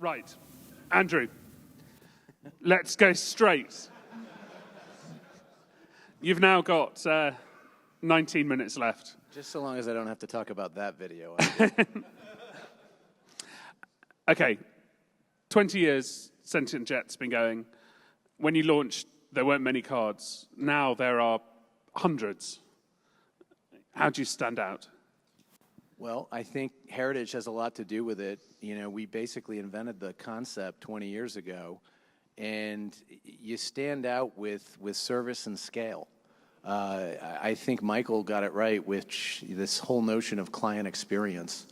Right. Andrew, let's go straight. You've now got 19 minutes left. Just so long as I don't have to talk about that video. Okay. 20 years Sentient Jet's been going. When you launched, there weren't many cards. Now there are hundreds. How do you stand out? Well, I think heritage has a lot to do with it. You know, we basically invented the concept 20 years ago, and you stand out with service and scale. I think Michael got it right, which this whole notion of client experience.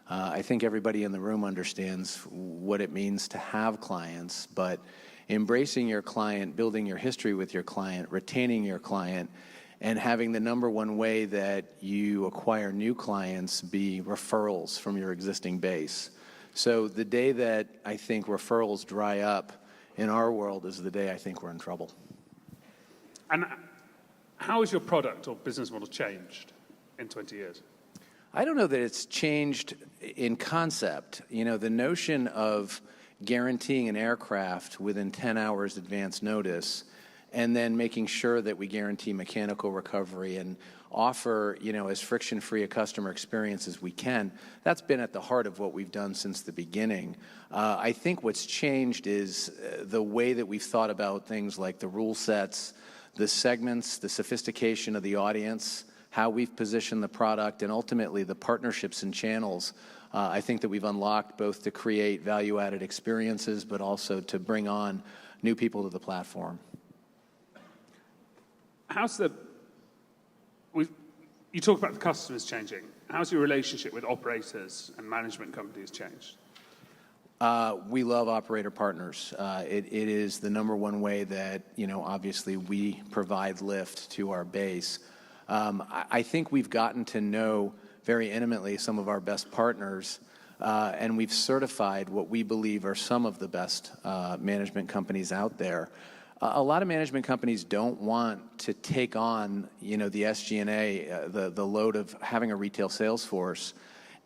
I think everybody in the room understands what it means to have clients, but embracing your client, building your history with your client, retaining your client, and having the number one way that you acquire new clients be referrals from your existing base. So the day that I think referrals dry up in our world is the day I think we're in trouble. And how has your product or business model changed in 20 years? I don't know that it's changed in concept. You know, the notion of guaranteeing an aircraft within 10 hours advance notice and then making sure that we guarantee mechanical recovery and offer, you know, as friction-free a customer experience as we can, that's been at the heart of what we've done since the beginning. I think what's changed is the way that we've thought about things like the rule sets, the segments, the sophistication of the audience, how we've positioned the product, and ultimately the partnerships and channels. I think that we've unlocked both to create value-added experiences, but also to bring on new people to the platform. You talk about the customers changing. How's your relationship with operators and management companies changed? We love operator partners. It is the number one way that, you know, obviously we provide lift to our base. I think we've gotten to know very intimately some of our best partners, and we've certified what we believe are some of the best management companies out there. A lot of management companies don't want to take on, you know, the SG&A, the load of having a retail sales force,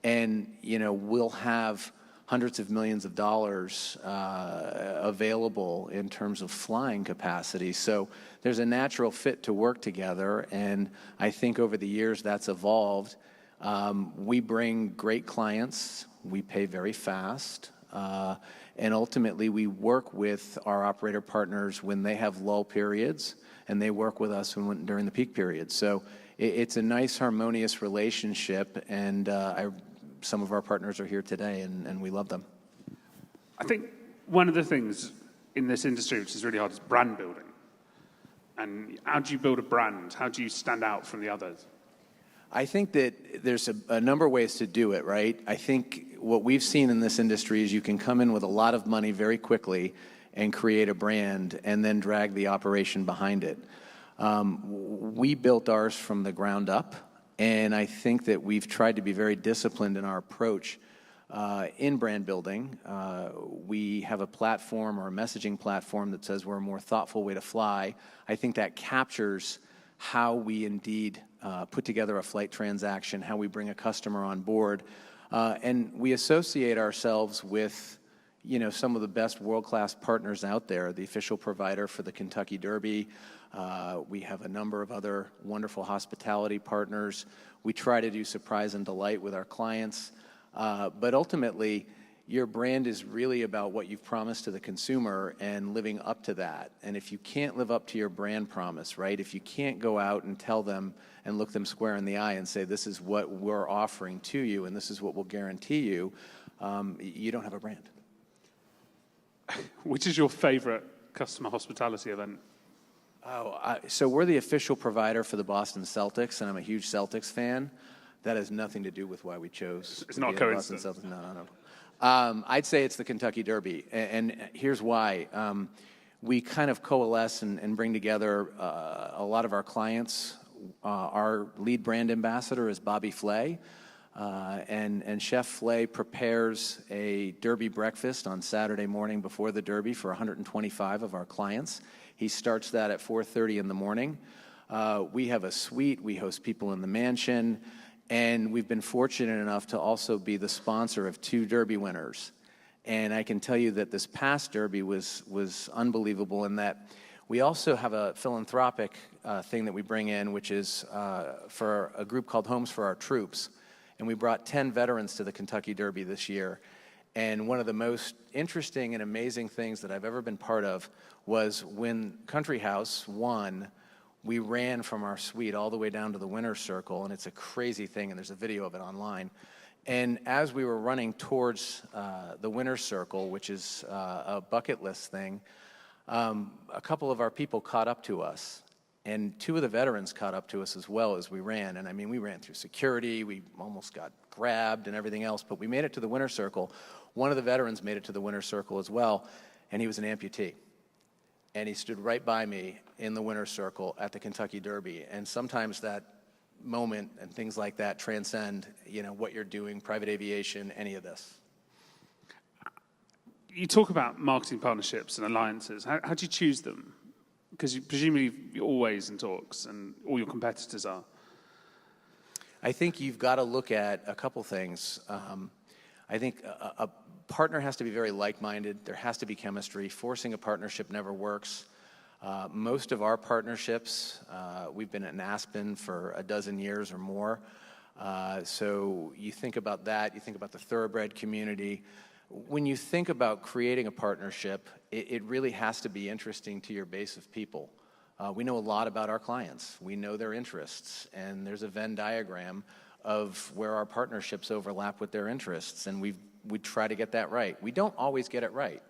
and, you know, we'll have hundreds of millions of dollars available in terms of flying capacity. So there's a natural fit to work together, and I think over the years that's evolved. We bring great clients, we pay very fast, and ultimately we work with our operator partners when they have lull periods, and they work with us during the peak periods. So it's a nice harmonious relationship, and some of our partners are here today, and we love them. I think one of the things in this industry which is really hard is brand building. And how do you build a brand? How do you stand out from the others? I think that there's a number of ways to do it, right? I think what we've seen in this industry is you can come in with a lot of money very quickly and create a brand and then drag the operation behind it. We built ours from the ground up, and I think that we've tried to be very disciplined in our approach in brand building. We have a platform or a messaging platform that says we're a more thoughtful way to fly. I think that captures how we indeed put together a flight transaction, how we bring a customer on board, and we associate ourselves with, you know, some of the best world-class partners out there, the official provider for the Kentucky Derby. We have a number of other wonderful hospitality partners. We try to do surprise and delight with our clients, but ultimately, your brand is really about what you've promised to the consumer and living up to that. And if you can't live up to your brand promise, right, if you can't go out and tell them and look them square in the eye and say, this is what we're offering to you and this is what we'll guarantee you, you don't have a brand. Which is your favorite customer hospitality event? So we're the official provider for the Boston Celtics, and I'm a huge Celtics fan. That has nothing to do with why we chose. It's not a coincidence. No. I'd say it's the Kentucky Derby, and here's why. We kind of coalesce and bring together a lot of our clients. Our lead brand ambassador is Bobby Flay, and Chef Flay prepares a Derby breakfast on Saturday morning before the Derby for 125 of our clients. He starts that at 4:30 in the morning. We have a suite. We host people in the mansion. And we've been fortunate enough to also be the sponsor of 2 Derby winners. And I can tell you that this past Derby was unbelievable in that we also have a philanthropic thing that we bring in, which is for a group called Homes for Our Troops. And we brought 10 veterans to the Kentucky Derby this year. And one of the most interesting and amazing things that I've ever been part of was when Country House won, we ran from our suite all the way down to the winner's circle, and it's a crazy thing, and there's a video of it online. And as we were running towards the winner's circle, which is a bucket list thing, a couple of our people caught up to us, and two of the veterans caught up to us as well as we ran. And I mean, we ran through security, we almost got grabbed and everything else, but we made it to the winner's circle. One of the veterans made it to the winner's circle as well, and he was an amputee. And he stood right by me in the winner's circle at the Kentucky Derby. And sometimes that moment and things like that transcend, what you're doing, private aviation, any of this. You talk about marketing partnerships and alliances. How do you choose them? Because presumably you're always in talks, and all your competitors are. I think you've got to look at a couple things. I think a partner has to be very like-minded. There has to be chemistry. Forcing a partnership never works. Most of our partnerships, we've been in Aspen for a dozen years or more. So you think about that. You think about the thoroughbred community. When you think about creating a partnership, it really has to be interesting to your base of people. We know a lot about our clients. We know their interests, and there's a Venn diagram of where our partnerships overlap with their interests, and we try to get that right. We don't always get it right.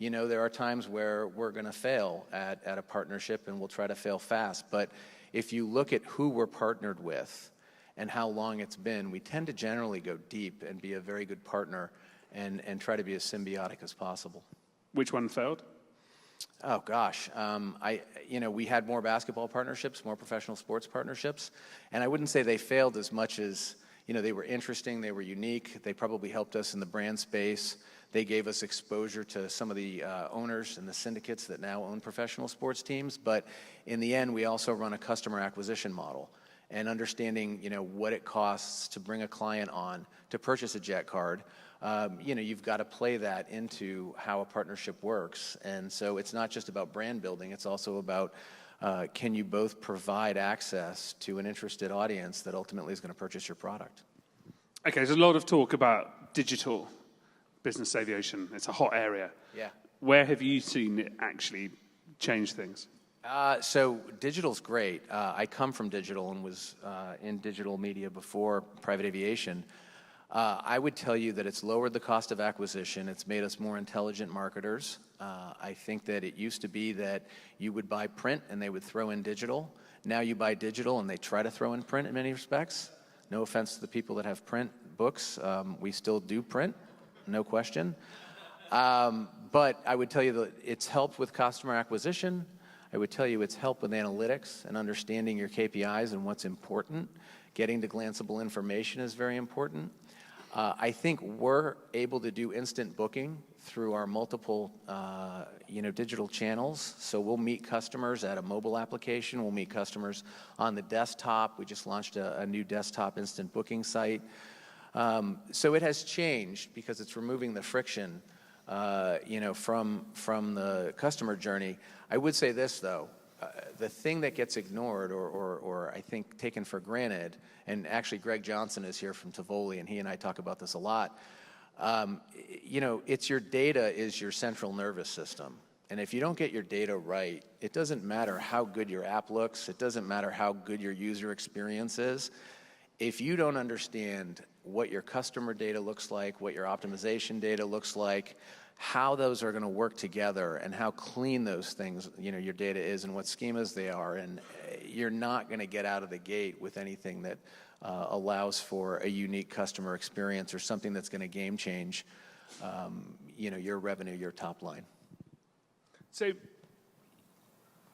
There are times where we're going to fail at a partnership, and we'll try to fail fast. But if you look at who we're partnered with and how long it's been, we tend to generally go deep and be a very good partner and try to be as symbiotic as possible. Which one failed? Oh gosh, we had more basketball partnerships, more professional sports partnerships, and I wouldn't say they failed as much as they were interesting, they were unique, they probably helped us in the brand space, they gave us exposure to some of the owners and the syndicates that now own professional sports teams, but in the end, we also run a customer acquisition model, and understanding what it costs to bring a client on to purchase a jet card. You've got to play that into how a partnership works. And so it's not just about brand building, it's also about can you both provide access to an interested audience that ultimately is going to purchase your product. Okay, there's a lot of talk about digital business aviation. It's a hot area. Yeah. Where have you seen it actually change things? So digital's great. I come from digital and was in digital media before private aviation. I would tell you that it's lowered the cost of acquisition. It's made us more intelligent marketers. I think that it used to be that you would buy print and they would throw in digital. Now you buy digital and they try to throw in print in many respects. No offense to the people that have print books. We still do print, no question. But I would tell you that it's helped with customer acquisition. I would tell you it's helped with analytics and understanding your KPIs and what's important. Getting to glanceable information is very important. I think we're able to do instant booking through our multiple, digital channels. So we'll meet customers at a mobile application. We'll meet customers on the desktop. We just launched a new desktop instant booking site. So it has changed because it's removing the friction, from the customer journey. I would say this though. The thing that gets ignored or I think taken for granted, and actually Greg Johnson is here from Tivoli, and he and I talk about this a lot, it's your data is your central nervous system. And if you don't get your data right, it doesn't matter how good your app looks, it doesn't matter how good your user experience is. If you don't understand what your customer data looks like, what your optimization data looks like, how those are going to work together and how clean those things, your data is and what schemas they are, and you're not going to get out of the gate with anything that allows for a unique customer experience or something that's going to game change, your revenue, your top line. So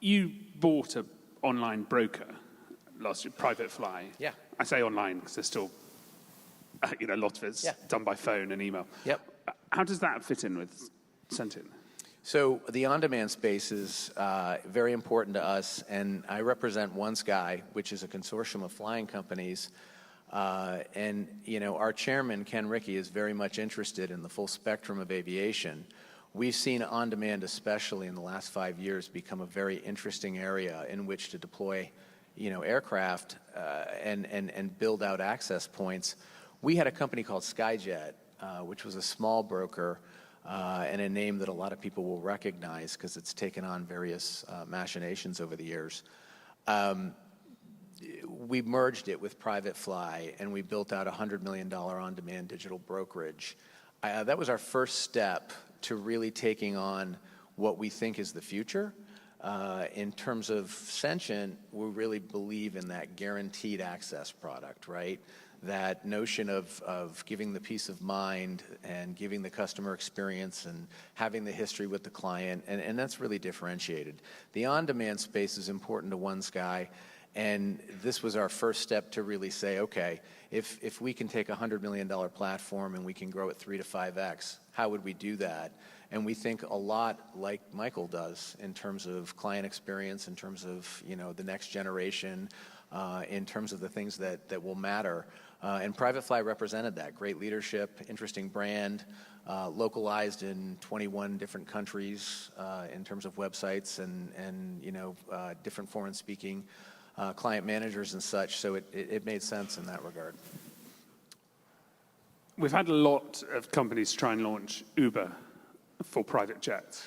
you bought an online broker last year, PrivateFly. Yeah. I say online because there's still, a lot of it's done by phone and email. Yep. How does that fit in with Sentient? So the on-demand space is very important to us, and I represent One Sky, which is a consortium of flying companies And our chairman, Ken Rickey, is very much interested in the full spectrum of aviation. We've seen on-demand, especially in the last 5 years, become a very interesting area in which to deploy, aircraft and build out access points. We had a company called CJI, which was a small broker and a name that a lot of people will recognize because it's taken on various machinations over the years. We merged it with PrivateFly, and we built out a $100 million on-demand digital brokerage. That was our first step to really taking on what we think is the future. In terms of Sentient, we really believe in that guaranteed access product, right? That notion of giving the peace of mind and giving the customer experience and having the history with the client, and that's really differentiated. The on-demand space is important to OneSky, and this was our first step to really say, okay, if we can take a $100 million platform and we can grow it 3 to 5x, how would we do that? And we think a lot like Michael does in terms of client experience, in terms of the next generation, in terms of the things that will matter. And PrivateFly represented that. Great leadership, interesting brand, localized in 21 different countries in terms of websites and different foreign speaking client managers and such. So it made sense in that regard. We've had a lot of companies try and launch Uber for private jets.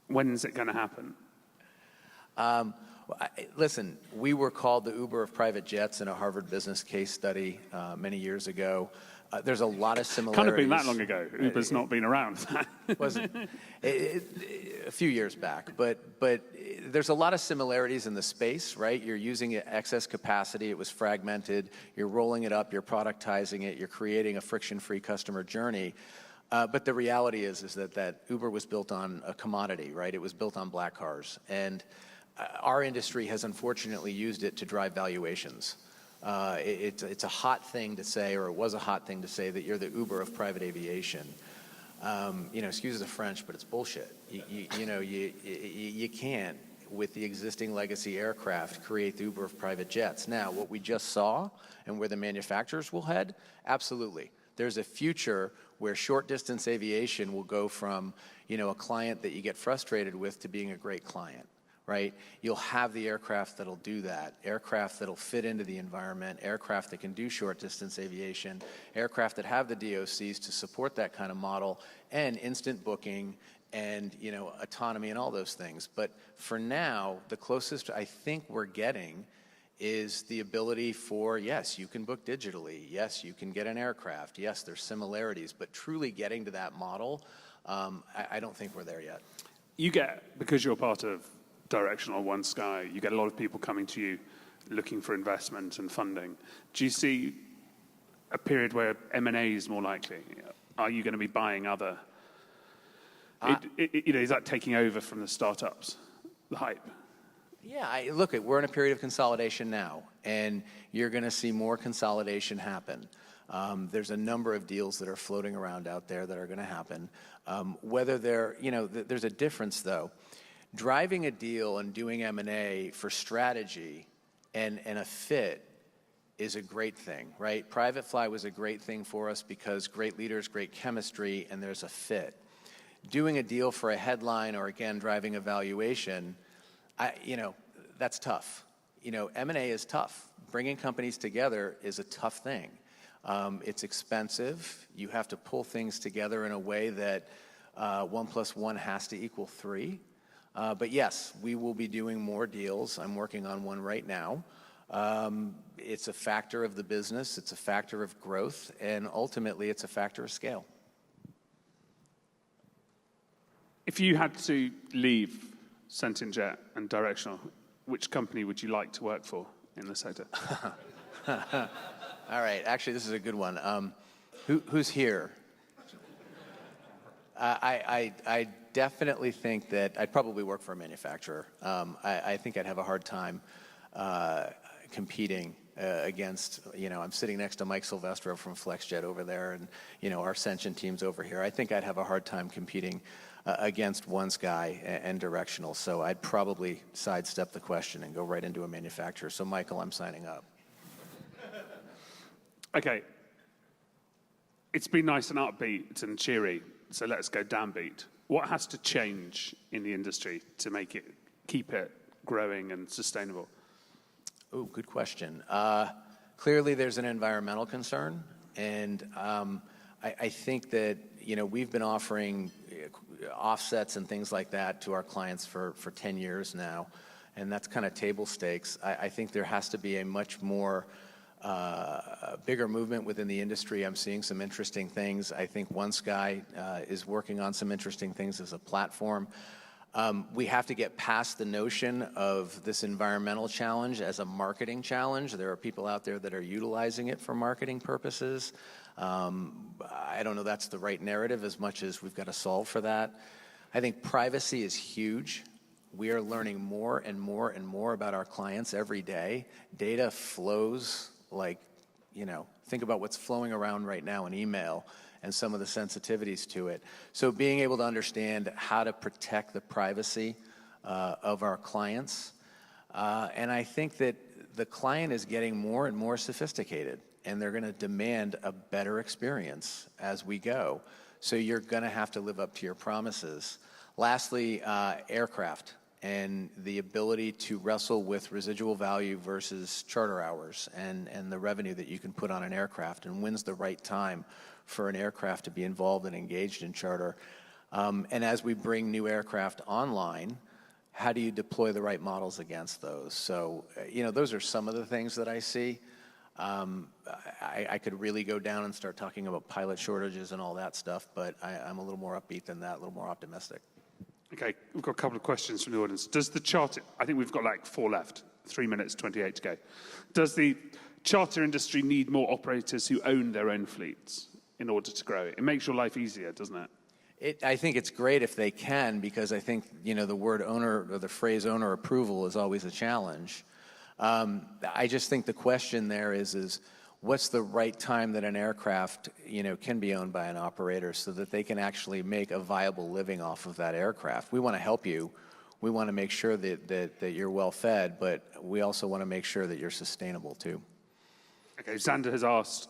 When is it going to happen? Listen, we were called the Uber of private jets in a Harvard business case study many years ago. There's a lot of similarities. Can't have been that long ago. Uber's not been around. Wasn't a few years back, but there's a lot of similarities in the space, right? You're using excess capacity. It was fragmented. You're rolling it up. You're productizing it. You're creating a friction-free customer journey. But the reality is that Uber was built on a commodity, right? It was built on black cars, and our industry has unfortunately used it to drive valuations. It's a hot thing to say, or it was a hot thing to say, that you're the Uber of private aviation. Excuse the French, but it's bullshit. You can't, with the existing legacy aircraft, create the Uber of private jets. Now, what we just saw and where the manufacturers will head, absolutely. There's a future where short distance aviation will go from, a client that you get frustrated with to being a great client. Right? You'll have the aircraft that'll do that, aircraft that'll fit into the environment, aircraft that can do short distance aviation, aircraft that have the DOCs to support that kind of model, and instant booking and autonomy and all those things. But for now, the closest I think we're getting is the ability for, yes, you can book digitally, yes, you can get an aircraft, yes, there's similarities, but truly getting to that model, I don't think we're there yet. You get, because you're part of Directional OneSky, you get a lot of people coming to you looking for investment and funding. Do you see a period where M&A is more likely? Are you going to be buying other? Is that taking over from the startups, the hype? Yeah, look, we're in a period of consolidation now, and you're going to see more consolidation happen. There's a number of deals that are floating around out there that are going to happen. Whether they're, there's a difference though. Driving a deal and doing M&A for strategy and a fit is a great thing, right? PrivateFly was a great thing for us because great leaders, great chemistry, and there's a fit. Doing a deal for a headline or, again, driving a valuation, that's tough. M&A is tough. Bringing companies together is a tough thing. It's expensive. You have to pull things together in a way that 1 + 1 has to equal 3. But yes, we will be doing more deals. I'm working on one right now. It's a factor of the business. It's a factor of growth. And ultimately, it's a factor of scale. If you had to leave Sentient Jet and Directional, which company would you like to work for in the sector? All right. Actually, this is a good one. Who's here? I definitely think that I'd probably work for a manufacturer. I think I'd have a hard time competing against, I'm sitting next to Mike Silvestro from FlexJet over there, and, our Sentient team's over here. I think I'd have a hard time competing against OneSky and Directional. So I'd probably sidestep the question and go right into a manufacturer. So, Michael, I'm signing up. Okay. It's been nice and upbeat and cheery, so let's go downbeat. What has to change in the industry to keep it growing and sustainable? Oh, good question. Clearly, there's an environmental concern, and I think that we've been offering offsets and things like that to our clients for 10 years now, and that's kind of table stakes. I think there has to be a much more bigger movement within the industry. I'm seeing some interesting things. I think OneSky is working on some interesting things as a platform. We have to get past the notion of this environmental challenge as a marketing challenge. There are people out there that are utilizing it for marketing purposes. I don't know that's the right narrative as much as we've got to solve for that. I think privacy is huge. We are learning more and more and more about our clients every day. Data flows think about what's flowing around right now in email and some of the sensitivities to it. So being able to understand how to protect the privacy of our clients. And I think that the client is getting more and more sophisticated, and they're going to demand a better experience as we go. So you're going to have to live up to your promises. Lastly, aircraft and the ability to wrestle with residual value versus charter hours and the revenue that you can put on an aircraft, and when's the right time for an aircraft to be involved and engaged in charter. And as we bring new aircraft online, how do you deploy the right models against those? So, those are some of the things that I see. I could really go down and start talking about pilot shortages and all that stuff, but I'm a little more upbeat than that, a little more optimistic. Okay, we've got a couple of questions from the audience. Does the charter, I think we've got like 4 left, 3 minutes, 28 to go. Does the charter industry need more operators who own their own fleets in order to grow it? It makes your life easier, doesn't it? I think it's great if they can, because I think, the word owner or the phrase owner approval is always a challenge. I just think the question there is what's the right time that an aircraft, can be owned by an operator so that they can actually make a viable living off of that aircraft? We want to help you. We want to make sure that you're well fed, but we also want to make sure that you're sustainable too. Okay, Xander has asked,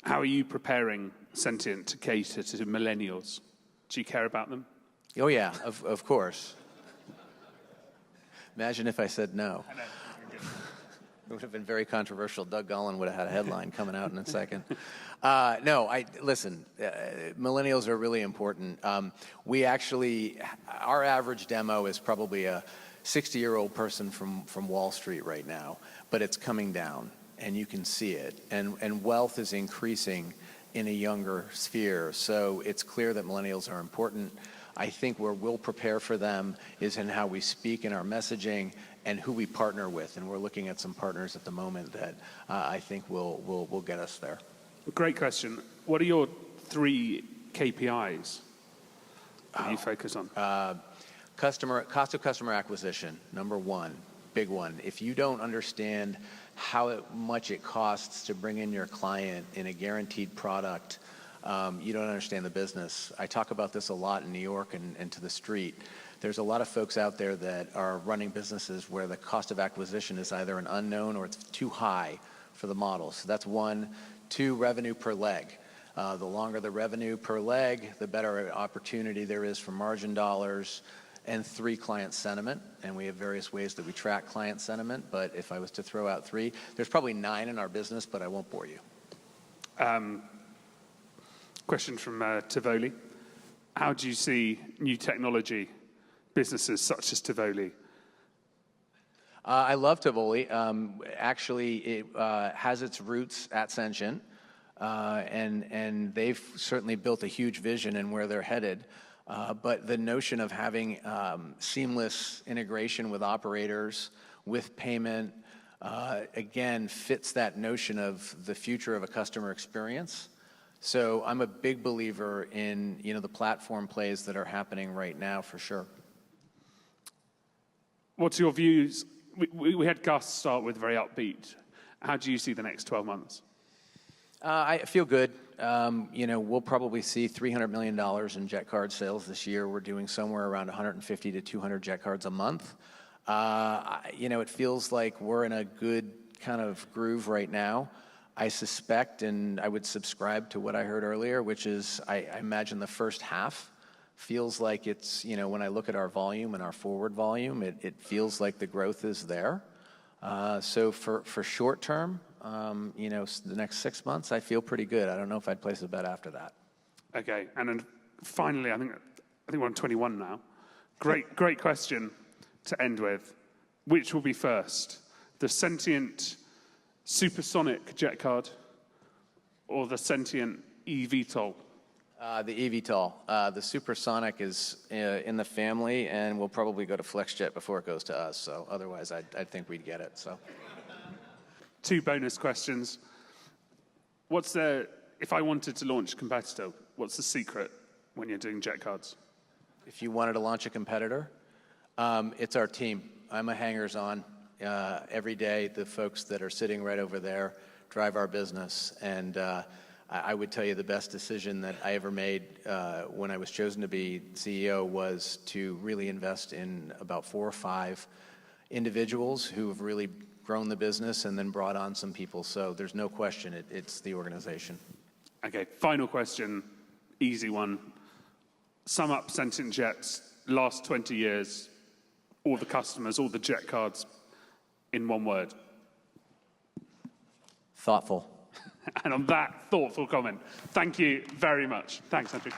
how are you preparing Sentient to cater to millennials? Do you care about them? Oh yeah, of course. Imagine if I said no. I know. It would have been very controversial. Doug Gollin would have had a headline coming out in a second. Listen, millennials are really important. Our average demo is probably a 60-year-old person from Wall Street right now, but it's coming down, and you can see it. And wealth is increasing in a younger sphere, so it's clear that millennials are important. I think where we'll prepare for them is in how we speak in our messaging and who we partner with, and we're looking at some partners at the moment that I think will get us there. Great question. What are your 3 KPIs that you focus on? Cost of customer acquisition, number 1, big one. If you don't understand how much it costs to bring in your client in a guaranteed product, you don't understand the business. I talk about this a lot in New York and to the street. There's a lot of folks out there that are running businesses where the cost of acquisition is either an unknown or it's too high for the model. So that's 1. 2, revenue per leg. The longer the revenue per leg, the better opportunity there is for margin dollars. And 3, client sentiment. And we have various ways that we track client sentiment. But if I was to throw out 3, there's probably 9 in our business, but I won't bore you. Question from Tivoli. How do you see new technology businesses such as Tivoli? I love Tivoli. Actually, it has its roots at Sentient, and they've certainly built a huge vision in where they're headed. But the notion of having seamless integration with operators, with payment, again, fits that notion of the future of a customer experience. So I'm a big believer in the platform plays that are happening right now for sure. What's your views? We had Gus start with very upbeat. How do you see the next 12 months? I feel good. We'll probably see $300 million in jet card sales this year. We're doing somewhere around 150 to 200 jet cards a month. It feels like we're in a good kind of groove right now. I suspect, and I would subscribe to what I heard earlier, which is I imagine the first half feels like it's, when I look at our volume and our forward volume, it feels like the growth is there. So for short term, the next 6 months, I feel pretty good. I don't know if I'd place a bet after that. Okay, and then finally, I think we're on 21 now. Great question to end with. Which will be first, the Sentient supersonic jet card or the Sentient eVTOL? The eVTOL. The supersonic is in the family, and we'll probably go to FlexJet before it goes to us. So otherwise, I think we'd get it. So, 2 bonus questions. If I wanted to launch a competitor, what's the secret when you're doing jet cards? if you wanted to launch a competitor, it's our team. I'm a hangers-on. Every day, the folks that are sitting right over there drive our business. And I would tell you the best decision that I ever made when I was chosen to be CEO was to really invest in about 4 or 5 individuals who have really grown the business and then brought on some people. So there's no question it's the organization. Okay, final question, easy one. Sum up Sentient Jet's last 20 years, all the customers, all the jet cards, in one word. Thoughtful. And on that thoughtful comment, thank you very much. Thanks, Andrew.